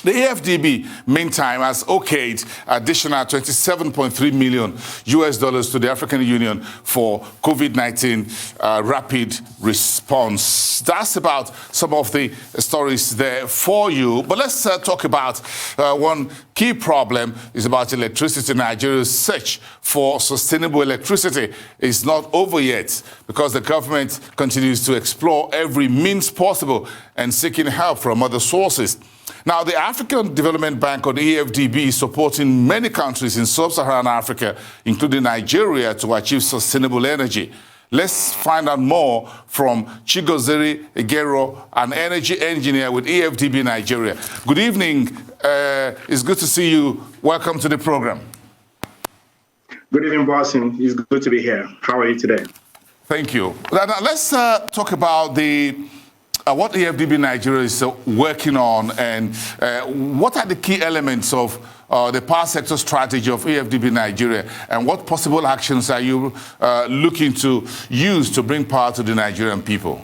The AfDB, meantime, has okayed additional $27.3 million to the African Union for COVID-19 rapid response. That's about some of the stories there for you. But let's talk about one key problem is about electricity. Nigeria's search for sustainable electricity is not over yet because the government continues to explore every means possible and seeking help from other sources. Now, the African Development Bank, or the AfDB, is supporting many countries in sub-Saharan Africa, including Nigeria, to achieve sustainable energy. Let's find out more from CHIGOZIRI, EGERUOH, an energy engineer with AfDB Nigeria. Good evening. It's good to see you. Welcome to the program. Good evening, Boston. It's good to be here. How are you today? Thank you. Now, let's talk about what AfDB Nigeria is working on, and what are the key elements of the power sector strategy of AfDB Nigeria, and what possible actions are you looking to use to bring power to the Nigerian people?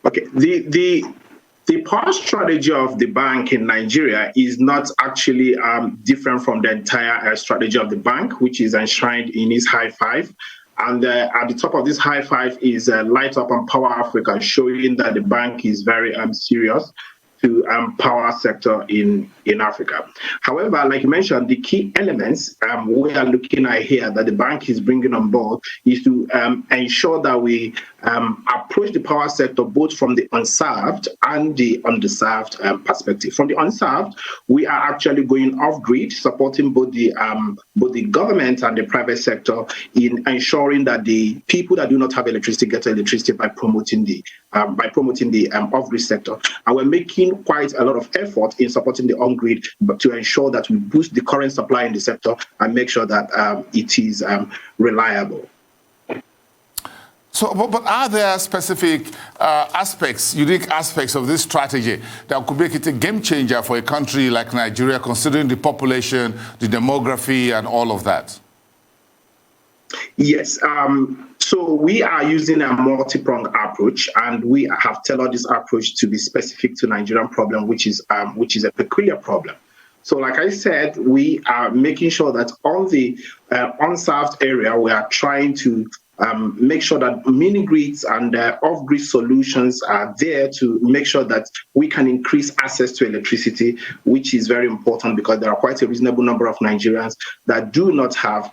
Okay, the power strategy of the bank in Nigeria is not actually different from the entire strategy of the bank, which is enshrined in its high five. And at the top of this high five is Light Up and Power Africa, showing that the bank is very serious to power sector in Africa. However, like you mentioned, the key elements we are looking at here that the bank is bringing on board is to ensure that we approach the power sector both from the unserved and the underserved perspective. From the unserved, we are actually going off-grid, supporting both the government and the private sector in ensuring that the people that do not have electricity get electricity by promoting the off-grid sector. And we're making quite a lot of effort in supporting the on-grid, but to ensure that we boost the current supply in the sector and make sure that it is reliable. So, but are there specific unique aspects of this strategy that could make it a game changer for a country like Nigeria, considering the population, the demography, and all of that? Yes. So we are using a multi-pronged approach, and we have tailored this approach to be specific to Nigerian problem, which is a peculiar problem. So like I said, we are making sure that on the unserved area, we are trying to make sure that mini grids and off-grid solutions are there to make sure that we can increase access to electricity, which is very important because there are quite a reasonable number of Nigerians that do not have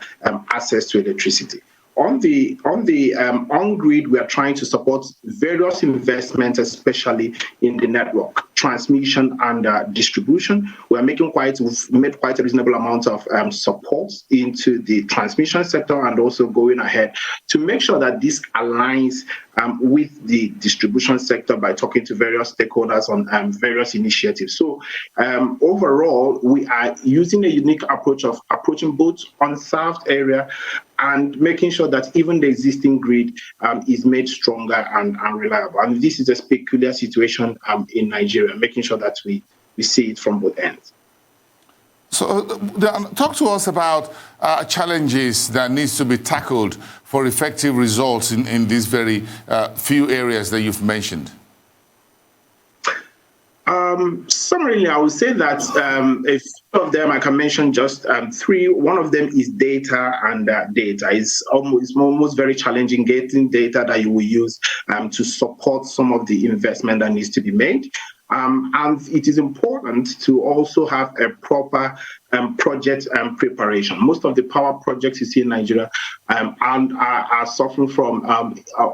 access to electricity. On the on-grid, we are trying to support various investments, especially in the network, transmission and distribution. We've made quite a reasonable amount of support into the transmission sector, and also going ahead to make sure that this aligns with the distribution sector by talking to various stakeholders on various initiatives. So overall, we are using a unique approach of approaching both unserved area and making sure that even the existing grid is made stronger and reliable. And this is a peculiar situation in Nigeria, making sure that we see it from both ends. So talk to us about challenges that needs to be tackled for effective results in these very few areas that you've mentioned. Summarily, I would say that a few of them I can mention just three. One of them is data, and data is almost very challenging getting data that you will use to support some of the investment that needs to be made. And it is important to also have a proper project preparation. Most of the power projects you see in Nigeria are suffering from,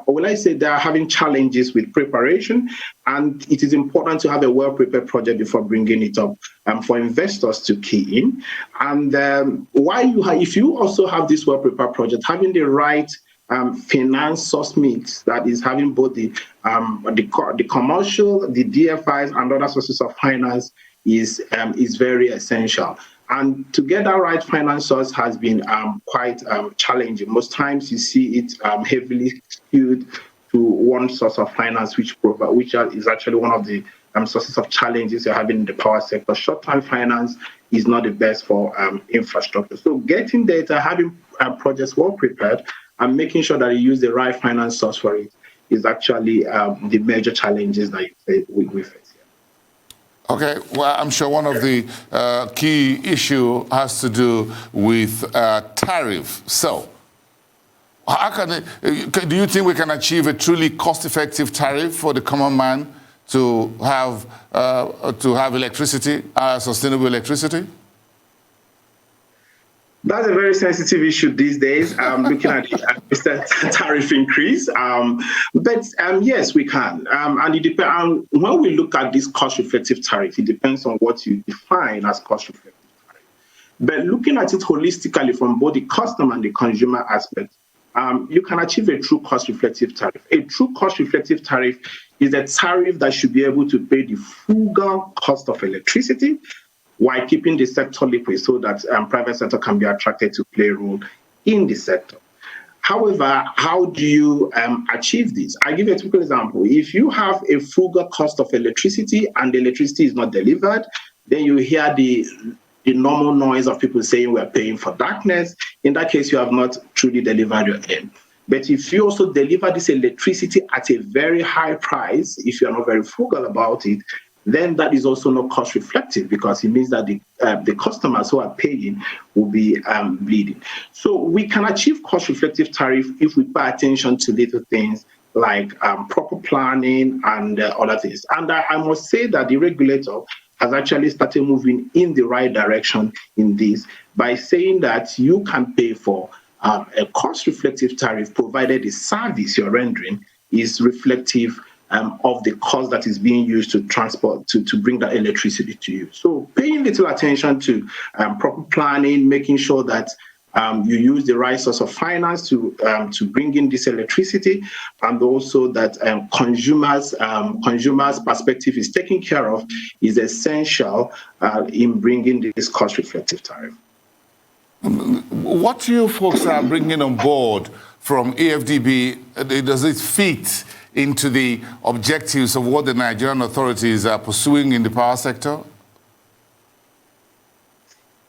when I say they are having challenges with preparation, and it is important to have a well-prepared project before bringing it up for investors to key in. And if you also have this well-prepared project, having the right finance source mix that is having both the commercial, the DFIs, and other sources of finance is very essential. And to get that right finance source has been quite challenging. Most times you see it heavily skewed to one source of finance, which is actually one of the sources of challenges you're having in the power sector. Short-term finance is not the best for infrastructure. So getting data, having projects well prepared, and making sure that you use the right finance source for it is actually the major challenges that we face here. Okay, well, I'm sure one of the key issue has to do with tariff. So, do you think we can achieve a truly cost-effective tariff for the common man to have electricity, sustainable electricity? That's a very sensitive issue these days, looking at the tariff increase. But yes, we can. And it depends. When we look at this cost-effective tariff, it depends on what you define as cost-effective tariff. But looking at it holistically from both the customer and the consumer aspect, you can achieve a true cost-reflective tariff. A true cost-reflective tariff is a tariff that should be able to pay the frugal cost of electricity while keeping the sector liquid so that private sector can be attracted to play a role in the sector. However, how do you achieve this? I'll give you a typical example. If you have a frugal cost of electricity and the electricity is not delivered, then you hear the normal noise of people saying we're paying for darkness. In that case, you have not truly delivered your aim. But if you also deliver this electricity at a very high price, if you're not very frugal about it, then that is also not cost reflective, because it means that the customers who are paying will be bleeding. So we can achieve cost reflective tariff if we pay attention to little things like proper planning and other things. And I must say that the regulator has actually started moving in the right direction in this by saying that you can pay for a cost reflective tariff provided the service you're rendering is reflective of the cost that is being used to transport, to bring that electricity to you. So paying little attention to proper planning, making sure that you use the right source of finance to bring in this electricity, and also that consumers' perspective is taken care of, is essential in bringing this cost-reflective tariff. What you folks are bringing on board from AfDB, does it fit into the objectives of what the Nigerian authorities are pursuing in the power sector?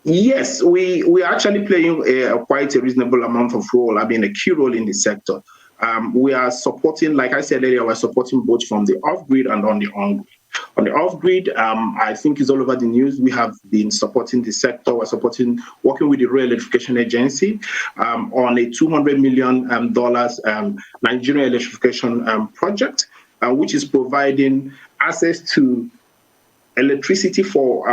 Yes, we are actually playing quite a reasonable amount of role, I mean a key role in the sector. We are supporting, like I said earlier, we're supporting both from the off-grid and on the on-grid. On the off-grid, I think it's all over the news. We have been supporting the sector. We're working with the Rural Electrification Agency on a $200 million Nigerian electrification project, which is providing access to electricity for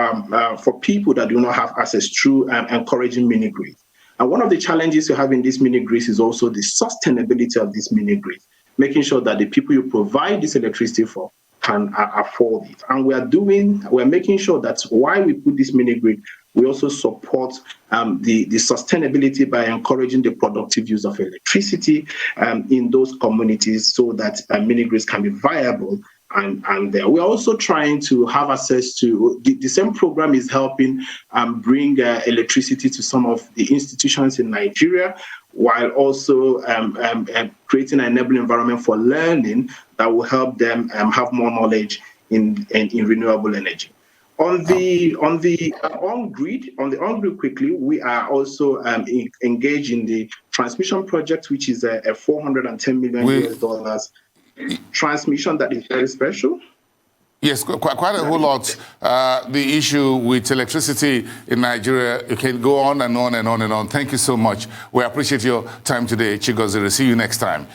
people that do not have access through encouraging mini-grids. And one of the challenges you have in these mini-grids is also the sustainability of these mini-grids, making sure that the people you provide this electricity for can afford it. And we're making sure that while we put this mini-grid, we also support the sustainability by encouraging the productive use of electricity in those communities so that mini-grids can be viable. And we're also trying to have access to the same program is helping bring electricity to some of the institutions in Nigeria, while also creating an enabling environment for learning that will help them have more knowledge in renewable energy. On the on-grid quickly, we are also engaged in the transmission project, which is a $410 million US transmission that is very special. Yes, quite a whole lot. The issue with electricity in Nigeria, it can go on and on and on and on. Thank you so much. We appreciate your time today, CHIGOZIRI. See you next time.